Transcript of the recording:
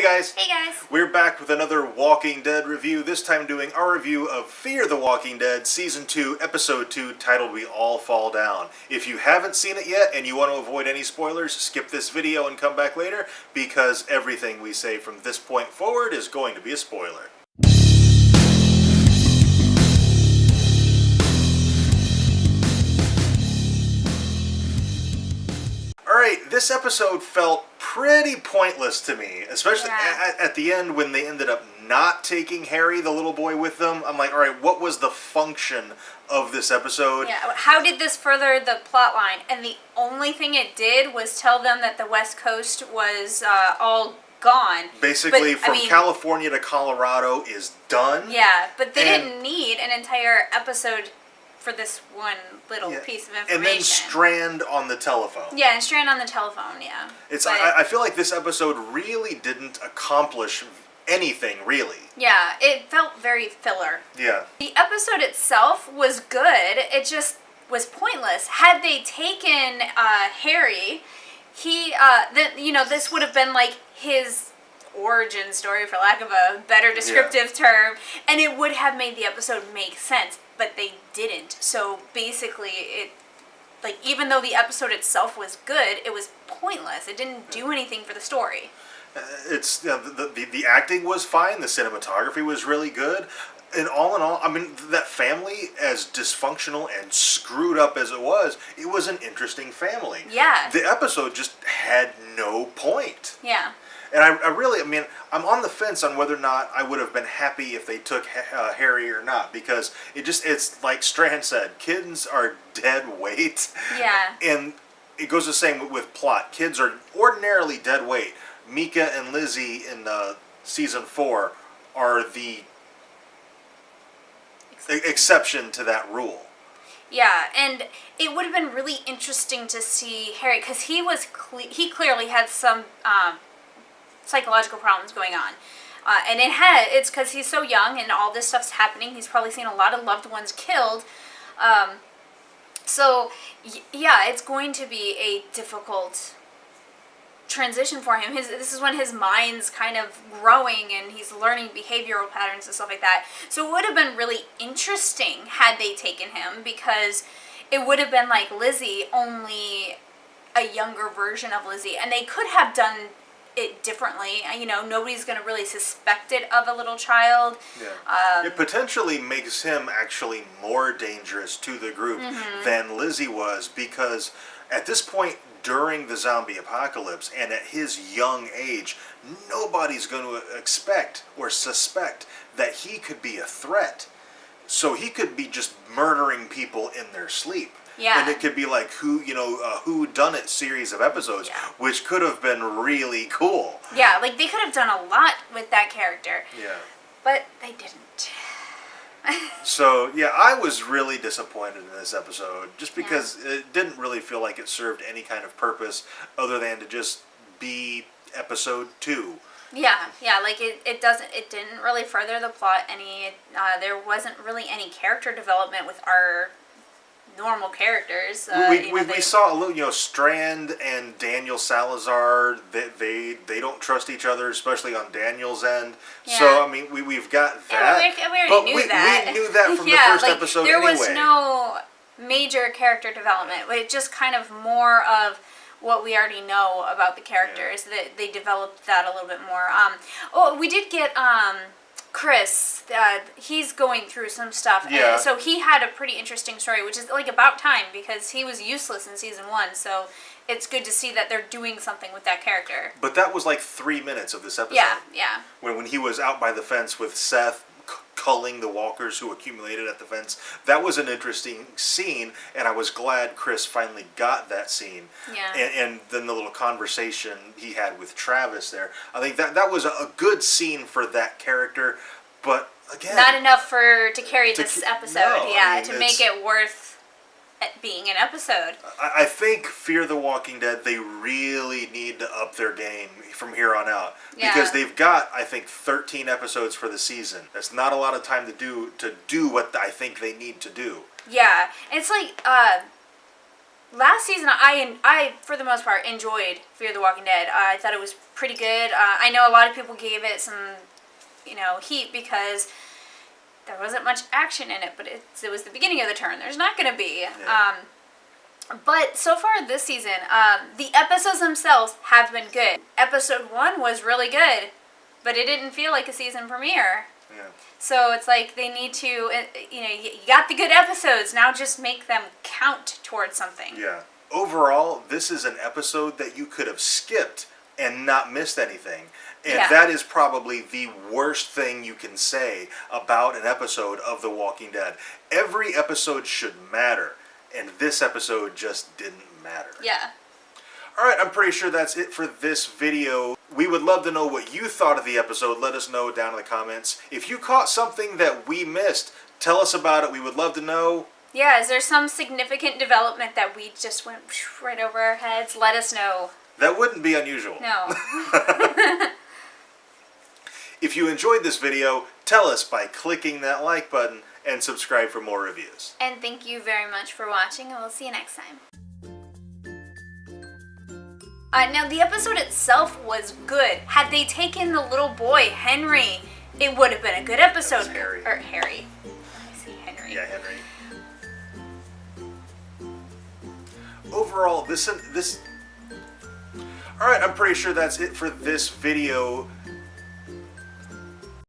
guys. Hey guys. We're back with another Walking Dead review, this time doing our review of Fear the Walking Dead Season 2, Episode 2, titled We All Fall Down. If you haven't seen it yet and you want to avoid any spoilers, skip this video and come back later, because everything we say from this point forward is going to be a spoiler. Alright, this episode felt pretty pointless to me, especially at the end when they ended up not taking Harry, the little boy, with them. I'm like, alright, what was the function of this episode? Yeah, how did this further the plot line? And the only thing it did was tell them that the West Coast was all gone. Basically, from California to Colorado is done. Yeah, but they didn't need an entire episode for this one little piece of information. And then Strand on the telephone. Yeah, and Strand on the telephone, yeah. I feel like this episode really didn't accomplish anything, really. Yeah, it felt very filler. Yeah. The episode itself was good, it just was pointless. Had they taken Harry, this would have been like his origin story, for lack of a better descriptive term, and it would have made the episode make sense. But they didn't. So basically, even though the episode itself was good, it was pointless. It didn't do anything for the story. The acting was fine. The cinematography was really good. And all in all, I mean, that family, as dysfunctional and screwed up as it was an interesting family. Yeah. The episode just had no point. Yeah. And I'm on the fence on whether or not I would have been happy if they took Harry or not, because it's like Strand said, kids are dead weight. Yeah. And it goes the same with plot. Kids are ordinarily dead weight. Mika and Lizzie in season 4 are the exception to that rule. Yeah, and it would have been really interesting to see Harry, because he clearly had some psychological problems going on. And it's because he's so young and all this stuff's happening. He's probably seen a lot of loved ones killed. It's going to be a difficult transition for him. This is when his mind's kind of growing and he's learning behavioral patterns and stuff like that. So it would have been really interesting had they taken him, because it would have been like Lizzie, only a younger version of Lizzie. And they could have done it differently. Nobody's going to really suspect it of a little child. Yeah. It potentially makes him actually more dangerous to the group than Lizzie was, because at this point during the zombie apocalypse and at his young age, nobody's going to expect or suspect that he could be a threat. So he could be just murdering people in their sleep. Yeah. And it could be like whodunit series of episodes, which could have been really cool. Yeah, like they could have done a lot with that character. Yeah. But they didn't. So, yeah, I was really disappointed in this episode, just because it didn't really feel like it served any kind of purpose other than to just be episode 2. Yeah, like it didn't really further the plot any. There wasn't really any character development with our normal characters. We saw a little, Strand and Daniel Salazar. They don't trust each other, especially on Daniel's end. Yeah. So we've got that. Yeah, we already knew that. We knew that from the first episode. There anyway. was no major character development. It just kind of more of what we already know about the characters. Yeah. That they developed that a little bit more. We did get Chris, he's going through some stuff. Yeah. So he had a pretty interesting story, which is like about time, because he was useless in season 1. So it's good to see that they're doing something with that character. But that was like 3 minutes of this episode. Yeah. When he was out by the fence with Seth, culling the walkers who accumulated at the fence. That was an interesting scene, and I was glad Chris finally got that scene. Yeah. And then the little conversation he had with Travis there. I think that was a good scene for that character, but again, not enough to carry this episode. No, to make it worth being an episode. I think Fear the Walking Dead, they really need to up their game from here on out. Yeah. Because they've got, I think, 13 episodes for the season. That's not a lot of time to do what I think they need to do. Yeah. It's like, last season, I for the most part enjoyed Fear the Walking Dead. I thought it was pretty good. I know a lot of people gave it some, heat because there wasn't much action in it, but it was the beginning of the turn. There's not going to be. Yeah. But so far this season, the episodes themselves have been good. Episode 1 was really good, but it didn't feel like a season premiere. Yeah. So it's like they need to, you got the good episodes, now just make them count towards something. Yeah. Overall, this is an episode that you could have skipped and not missed anything. And that is probably the worst thing you can say about an episode of The Walking Dead. Every episode should matter, and this episode just didn't matter. Yeah. Alright, I'm pretty sure that's it for this video. We would love to know what you thought of the episode. Let us know down in the comments. If you caught something that we missed, tell us about it. We would love to know. Yeah, is there some significant development that we just went right over our heads? Let us know. That wouldn't be unusual. No. If you enjoyed this video, tell us by clicking that like button and subscribe for more reviews. And thank you very much for watching, and we'll see you next time. Now, the episode itself was good. Had they taken the little boy, Henry, it would have been a good episode. That was Harry. Or Harry. I see Henry. Yeah, Henry. Overall, this... Alright, I'm pretty sure that's it for this video.